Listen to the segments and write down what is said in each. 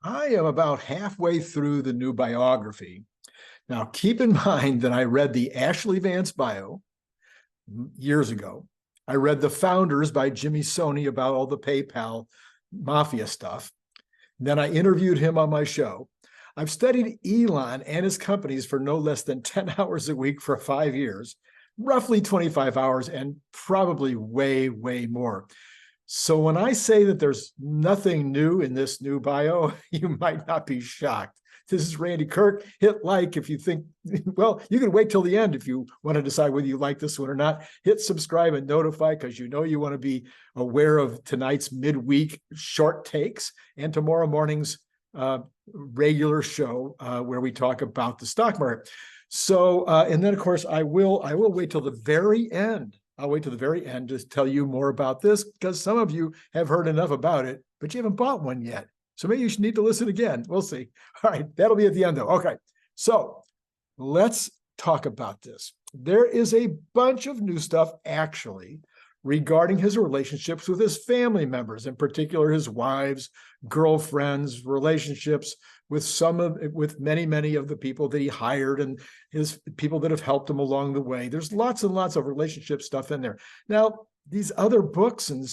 I am about halfway through the new biography. Now, keep in mind that I read the Ashley Vance Bio years ago. I read The Founders by Jimmi Soni about all the PayPal mafia stuff. Then I interviewed him on my show. I've studied Elon and his companies for no less than 10 hours a week for 5 years, roughly 25 hours, and probably way, way more. So when I say that there's nothing new in this new bio, you might not be shocked. This is Randy Kirk. Hit like if you think, well, you can wait till the end if you want to decide whether you like this one or not. Hit subscribe and notify because you know you want to be aware of tonight's midweek short takes and tomorrow morning's regular show where we talk about the stock market. So, and then of course I will wait till the very end. I'll wait till the very end to tell you more about this because some of you have heard enough about it, but you haven't bought one yet. So maybe you should need to listen again. We'll see. All right, that'll be at the end though. Okay, so let's talk about this. There is a bunch of new stuff actually regarding his relationships with his family members, in particular his wives, girlfriends, relationships with many of the people that he hired and his people that have helped him along the way. There's lots and lots of relationship stuff in there. Now, these other books and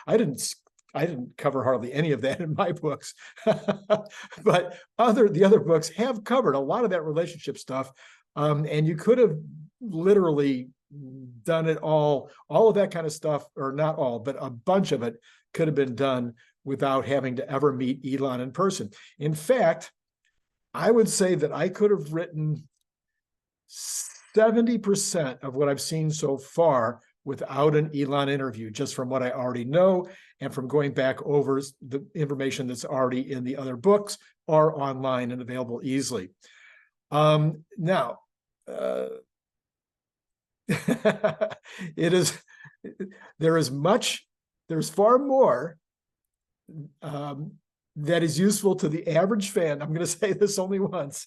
I didn't cover hardly any of that in my books, but the other books have covered a lot of that relationship stuff. And you could have literally done it all of that kind of stuff, or not all, but a bunch of it could have been done without having to ever meet Elon in person. In fact, I would say that I could have written 70% of what I've seen so far without an Elon interview, just from what I already know and from going back over the information that's already in the other books or online and available easily. Now, there's far more that is useful to the average fan. I'm going to say this only once.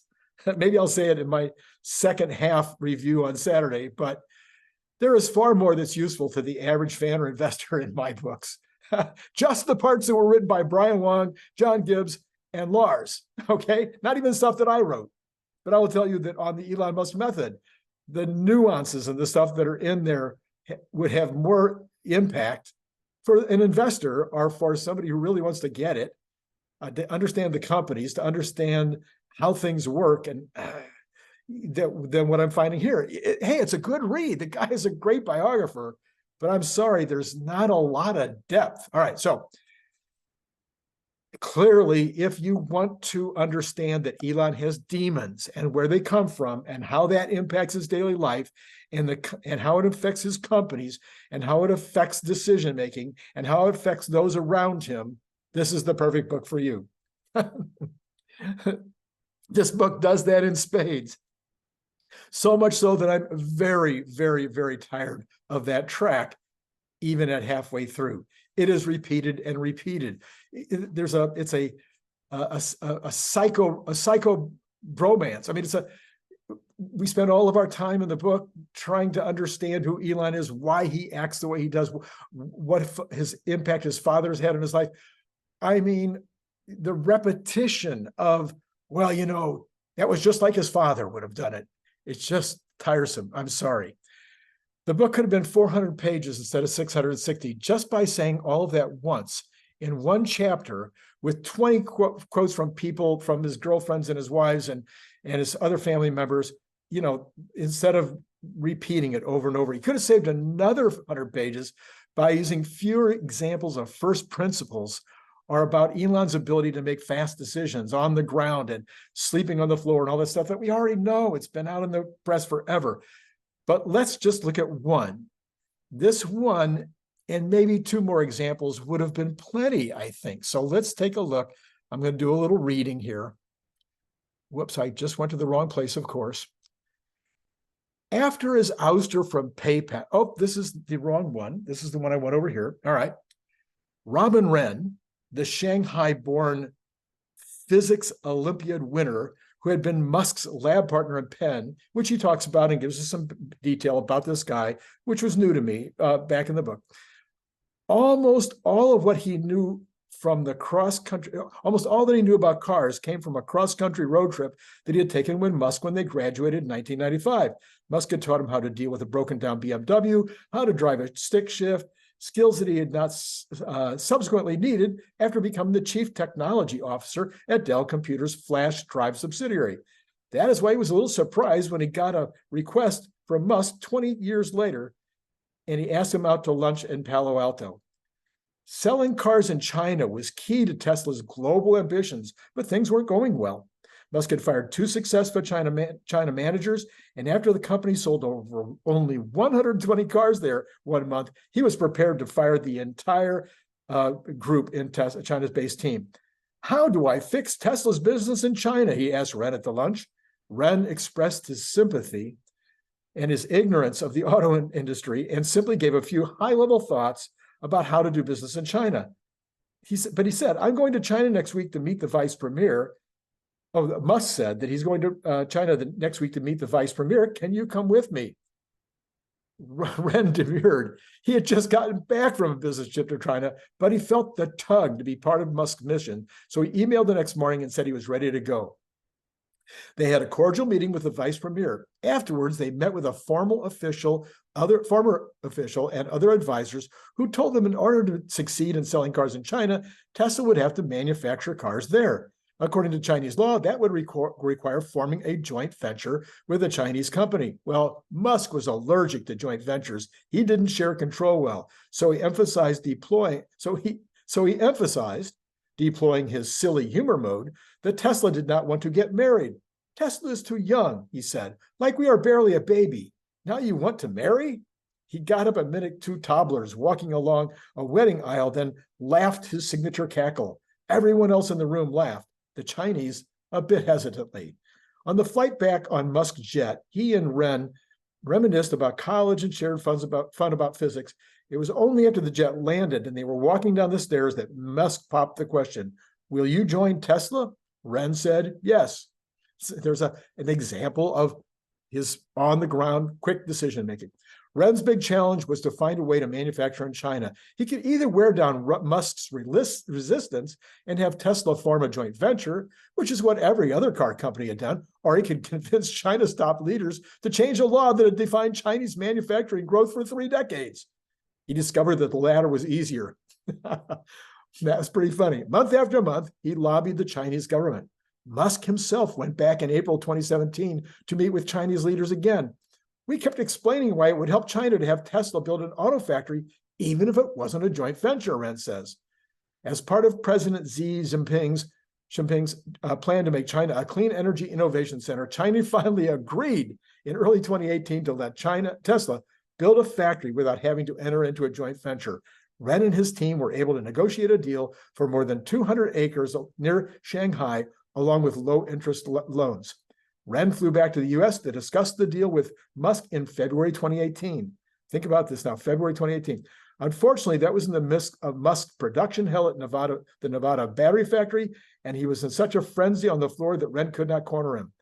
Maybe I'll say it in my second half review on Saturday, but there is far more that's useful to the average fan or investor in my books. Just the parts that were written by Brian Wang, John Gibbs, and Lars, okay? Not even stuff that I wrote. But I will tell you that on the Elon Musk method, the nuances and the stuff that are in there would have more impact for an investor or for somebody who really wants to get it, to understand the companies, to understand how things work, and than what I'm finding here. Hey, it's a good read. The guy is a great biographer, but I'm sorry, there's not a lot of depth. All right, so clearly, if you want to understand that Elon has demons and where they come from and how that impacts his daily life and how it affects his companies and how it affects decision making and how it affects those around him, this is the perfect book for you. This book does that in spades. So much so that I'm very, very, very tired of that track, even at halfway through. It is repeated and repeated. It's a psycho bromance. I mean, we spend all of our time in the book trying to understand who Elon is, why he acts the way he does, what his impact his father has had in his life. I mean, the repetition of, well, you know, that was just like his father would have done it. It's just tiresome. I'm sorry. The book could have been 400 pages instead of 660 just by saying all of that once in one chapter with 20 quotes from people, from his girlfriends and his wives and his other family members, you know, instead of repeating it over and over. He could have saved another 100 pages by using fewer examples of first principles or about Elon's ability to make fast decisions on the ground and sleeping on the floor and all that stuff that we already know. It's been out in the press forever. But let's just look at one. This one and maybe two more examples would have been plenty, I think. So let's take a look. I'm going to do a little reading here. Whoops, I just went to the wrong place, of course. After his ouster from PayPal, oh, this is the wrong one. This is the one I went over here. All right. Robin Wren, the Shanghai-born physics Olympiad winner who had been Musk's lab partner in Penn, which he talks about and gives us some detail about this guy, which was new to me back in the book. Almost all of what he knew from the cross-country, almost all that he knew about cars came from a cross-country road trip that he had taken with Musk when they graduated in 1995. Musk had taught him how to deal with a broken-down BMW, how to drive a stick shift, skills that he had not subsequently needed after becoming the chief technology officer at Dell Computer's flash drive subsidiary. That is why he was a little surprised when he got a request from Musk 20 years later, and he asked him out to lunch in Palo Alto. Selling cars in China was key to Tesla's global ambitions, but things weren't going well. Musk had fired 2 successful China managers, and after the company sold over only 120 cars there one month, he was prepared to fire the entire group in China's based team. How do I fix Tesla's business in China? He asked Ren at the lunch. Ren expressed his sympathy and his ignorance of the auto industry and simply gave a few high-level thoughts about how to do business in China. He said, I'm going to China next week to meet the vice premier. Oh, Musk said that he's going to China next week to meet the vice premier. Can you come with me? Ren demurred. He had just gotten back from a business trip to China, but he felt the tug to be part of Musk's mission. So he emailed the next morning and said he was ready to go. They had a cordial meeting with the vice premier. Afterwards, they met with a former official and other advisors who told them in order to succeed in selling cars in China, Tesla would have to manufacture cars there. According to Chinese law, that would require forming a joint venture with a Chinese company. Well, Musk was allergic to joint ventures. He didn't share control well, so he emphasized deploying his silly humor mode that Tesla did not want to get married. Tesla is too young, he said, like we are barely a baby. Now you want to marry? He got up amid 2 toddlers walking along a wedding aisle, then laughed his signature cackle. Everyone else in the room laughed, the Chinese a bit hesitantly. On the flight back on Musk's jet, he and Ren reminisced about college and shared fun about physics. It was only after the jet landed and they were walking down the stairs that Musk popped the question, will you join Tesla? Ren said, yes. There's an example of his on-the-ground, quick decision-making. Ren's big challenge was to find a way to manufacture in China. He could either wear down Musk's resistance and have Tesla form a joint venture, which is what every other car company had done, or he could convince China's top leaders to change a law that had defined Chinese manufacturing growth for 3 decades. He discovered that the latter was easier. That's pretty funny. Month after month, he lobbied the Chinese government. Musk himself went back in April 2017 to meet with Chinese leaders again. We kept explaining why it would help China to have Tesla build an auto factory, even if it wasn't a joint venture, Ren says. As part of President Xi Jinping's plan to make China a clean energy innovation center, China finally agreed in early 2018 to let Tesla build a factory without having to enter into a joint venture. Ren and his team were able to negotiate a deal for more than 200 acres near Shanghai, along with low-interest loans. Ren flew back to the U.S. to discuss the deal with Musk in February 2018. Think about this now, February 2018. Unfortunately, that was in the midst of Musk's production hell at the Nevada battery factory, and he was in such a frenzy on the floor that Ren could not corner him.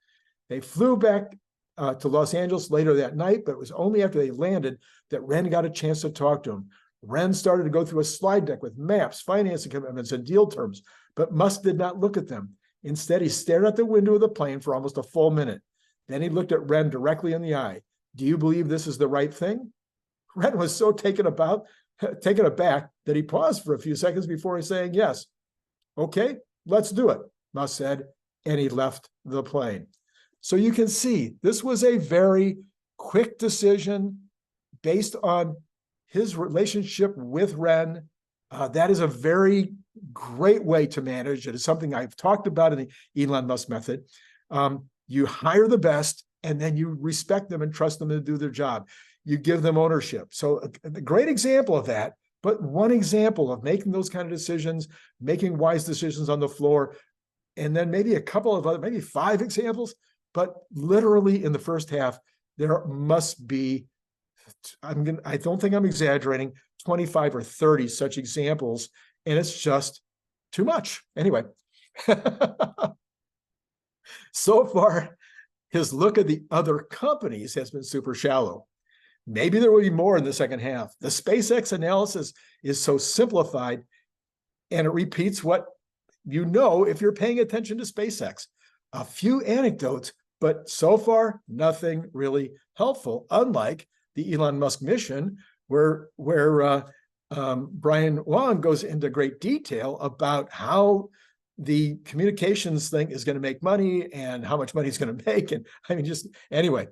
They flew back to Los Angeles later that night, but it was only after they landed that Ren got a chance to talk to him. Ren started to go through a slide deck with maps, financing commitments, and deal terms, but Musk did not look at them. Instead, he stared out the window of the plane for almost a full minute. Then he looked at Ren directly in the eye. Do you believe this is the right thing? Ren was so taken aback that he paused for a few seconds before saying yes. Okay, let's do it, Musk said, and he left the plane. So you can see this was a very quick decision based on his relationship with Ren. That is a very great way to manage. It is something I've talked about in the Elon Musk method. You hire the best, and then you respect them and trust them to do their job. You give them ownership. So a great example of that, but one example of making those kind of decisions, making wise decisions on the floor, and then maybe a couple of other, maybe 5 examples, but literally in the first half, there must be, I don't think I'm exaggerating, 25 or 30 such examples, and it's just too much. Anyway, so far, his look at the other companies has been super shallow. Maybe there will be more in the second half. The SpaceX analysis is so simplified, And it repeats what you know if you're paying attention to SpaceX. A few anecdotes, but so far, nothing really helpful, unlike the Elon Musk mission, where Brian Wang goes into great detail about how the communications thing is going to make money and how much money it's going to make. And I mean, just anyway,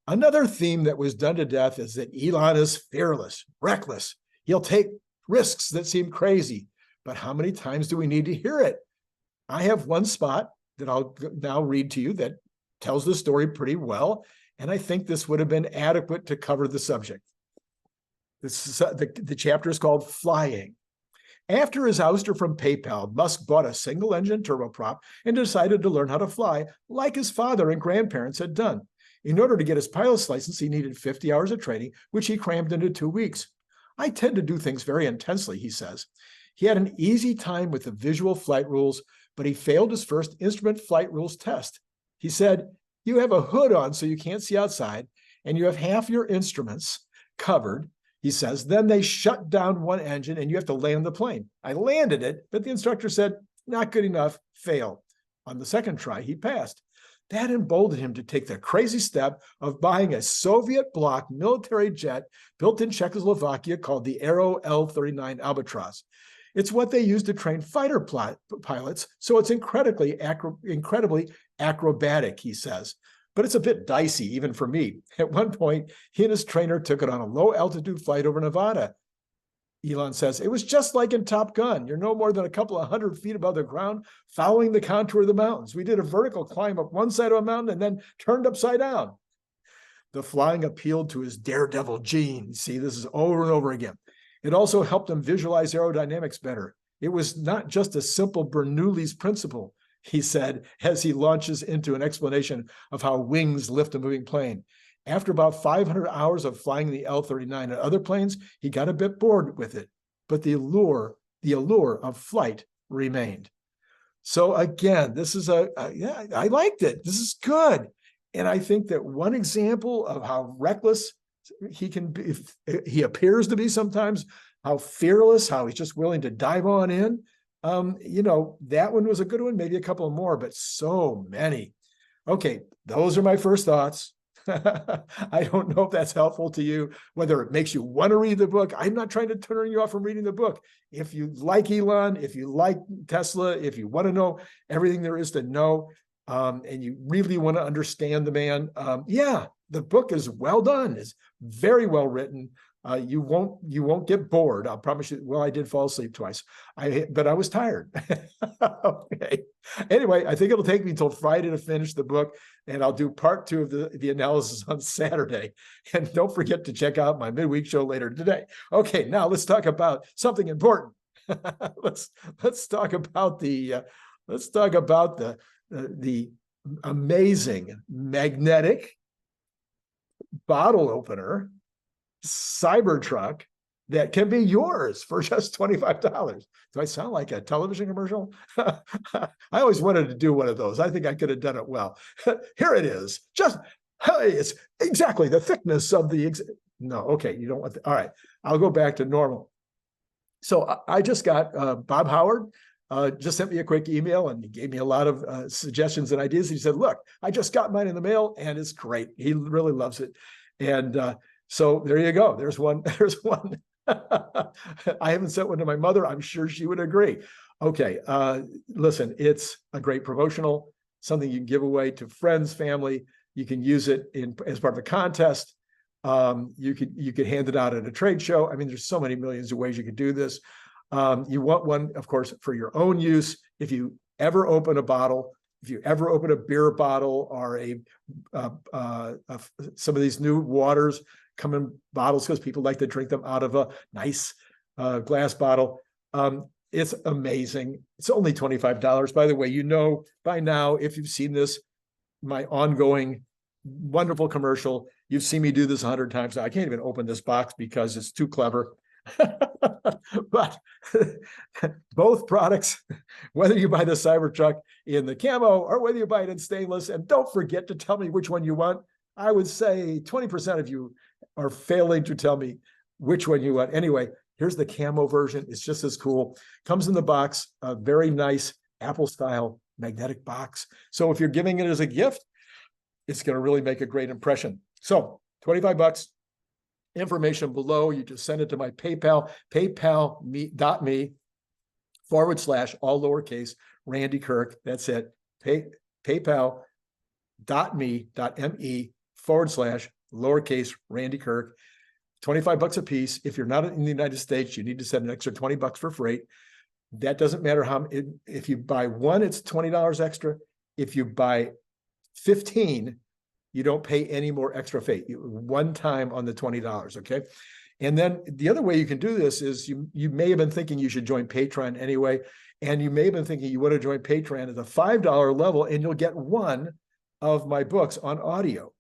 another theme that was done to death is that Elon is fearless, reckless. He'll take risks that seem crazy. But how many times do we need to hear it? I have one spot that I'll now read to you that tells the story pretty well. And I think this would have been adequate to cover the subject. The chapter is called Flying. After his ouster from PayPal, Musk bought a single-engine turboprop and decided to learn how to fly like his father and grandparents had done. In order to get his pilot's license, he needed 50 hours of training, which he crammed into 2 weeks. I tend to do things very intensely, he says. He had an easy time with the visual flight rules, but he failed his first instrument flight rules test. He said, you have a hood on so you can't see outside, and you have half your instruments covered. He says, then they shut down one engine and you have to land the plane. I landed it, but the instructor said, not good enough, fail. On the second try, he passed. That emboldened him to take the crazy step of buying a Soviet bloc military jet built in Czechoslovakia called the Aero L-39 Albatross. It's what they use to train fighter pilots, so it's incredibly acrobatic, he says. But it's a bit dicey, even for me. At one point, he and his trainer took it on a low-altitude flight over Nevada. Elon says, it was just like in Top Gun. You're no more than a couple of 100 feet above the ground, following the contour of the mountains. We did a vertical climb up one side of a mountain and then turned upside down. The flying appealed to his daredevil gene. See, this is over and over again. It also helped him visualize aerodynamics better. It was not just a simple Bernoulli's principle, he said, as he launches into an explanation of how wings lift a moving plane. After about 500 hours of flying the L-39 and other planes, he got a bit bored with it, but the allure of flight remained. So again, this is yeah, I liked it. This is good. And I think that one example of how reckless he can be, he appears to be sometimes, how fearless, how he's just willing to dive on in. You know, that one was a good one, maybe a couple more, but so many. Okay, those are my first thoughts. I don't know if that's helpful to you, whether it makes you want to read the book. I'm not trying to turn you off from reading the book. If you like Elon, if you like Tesla, if you want to know everything there is to know, and you really want to understand the man, yeah, the book is well done. It's very well written. You won't get bored. I'll promise you. Well, I did fall asleep twice, but I was tired. Okay. Anyway, I think it'll take me until Friday to finish the book, and I'll do part 2 of the analysis on Saturday. And don't forget to check out my midweek show later today. Okay, now let's talk about something important. let's talk about the amazing magnetic bottle opener Cybertruck that can be yours for just $25. Do I sound like a television commercial? I always wanted to do one of those. I think I could have done it well. Here it is. Just, hey, it's exactly the thickness of the, no, okay, you don't want all right, I'll go back to normal. So I just got Bob Howard, just sent me a quick email and he gave me a lot of suggestions and ideas. He said, look, I just got mine in the mail and it's great. He really loves it. And so there you go. There's one. There's one. I haven't sent one to my mother. I'm sure she would agree. Okay. Listen, it's a great promotional, something you can give away to friends, family. You can use it as part of a contest. You could hand it out at a trade show. I mean, there's so many millions of ways you could do this. You want one, of course, for your own use. If you ever open a bottle, if you ever open a beer bottle or some of these new waters come in bottles because people like to drink them out of a nice glass bottle. It's amazing. It's only $25. By the way, you know by now, if you've seen this, my ongoing wonderful commercial, you've seen me do this 100 times now. I can't even open this box because it's too clever. But both products, whether you buy the Cybertruck in the camo or whether you buy it in stainless, and don't forget to tell me which one you want. I would say 20% of you are failing to tell me which one you want. Anyway, Here's the camo version. It's just as cool. Comes in the box, a very nice Apple style magnetic box. So if you're giving it as a gift, it's going to really make a great impression. So $25, information below. You just send it to my PayPal, paypal.me/ all lowercase, Randy Kirk. That's it. PayPal.me/ lowercase, Randy Kirk. $25 a piece. If you're not in the United States, you need to send an extra $20 for freight. That doesn't matter how, if you buy one, it's $20 extra. If you buy 15, you don't pay any more extra freight. One time on the $20, okay? And then the other way you can do this is you may have been thinking you should join Patreon anyway, and you may have been thinking you want to join Patreon at the $5 level, and you'll get one of my books on audio.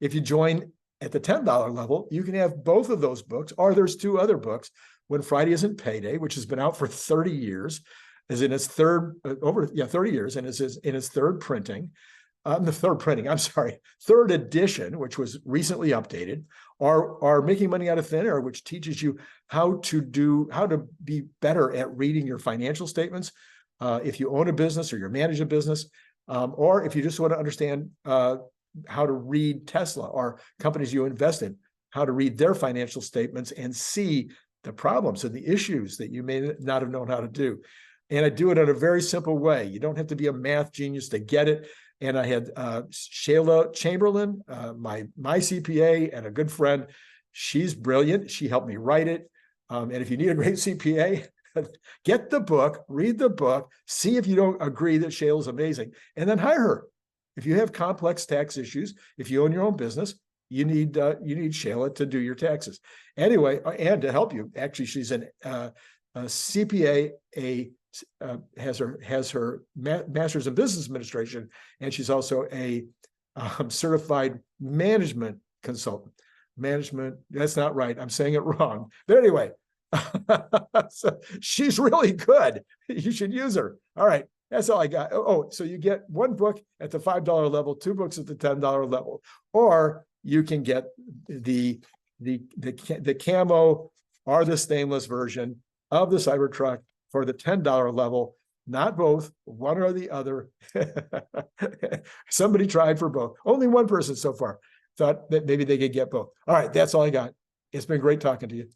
If you join at the $10 level, you can have both of those books, or there's two other books. When Friday Isn't Payday, which has been out for 30 years, is in its third, 30 years, and is in its third printing. Third edition, which was recently updated, are Making Money Out of Thin Air, which teaches you how to be better at reading your financial statements. If you own a business or you're managing a business, or if you just want to understand how to read Tesla or companies you invest in, how to read their financial statements and see the problems and the issues that you may not have known how to do. And I do it in a very simple way. You don't have to be a math genius to get it. And I had Shayla Chamberlain, my CPA and a good friend. She's brilliant. She helped me write it. And if you need a great CPA, get the book, read the book, see if you don't agree that Shayla's amazing, and then hire her. If you have complex tax issues, if you own your own business, you need Shayla to do your taxes. Anyway, and to help you, actually, she's a CPA, has her master's in business administration, and she's also a certified management consultant. Management, that's not right. I'm saying it wrong. But anyway, so she's really good. You should use her. All right. That's all I got. Oh, so you get one book at the $5 level, two books at the $10 level, or you can get the camo or the stainless version of the Cybertruck for the $10 level. Not both, one or the other. Somebody tried for both. Only one person so far thought that maybe they could get both. All right, that's all I got. It's been great talking to you.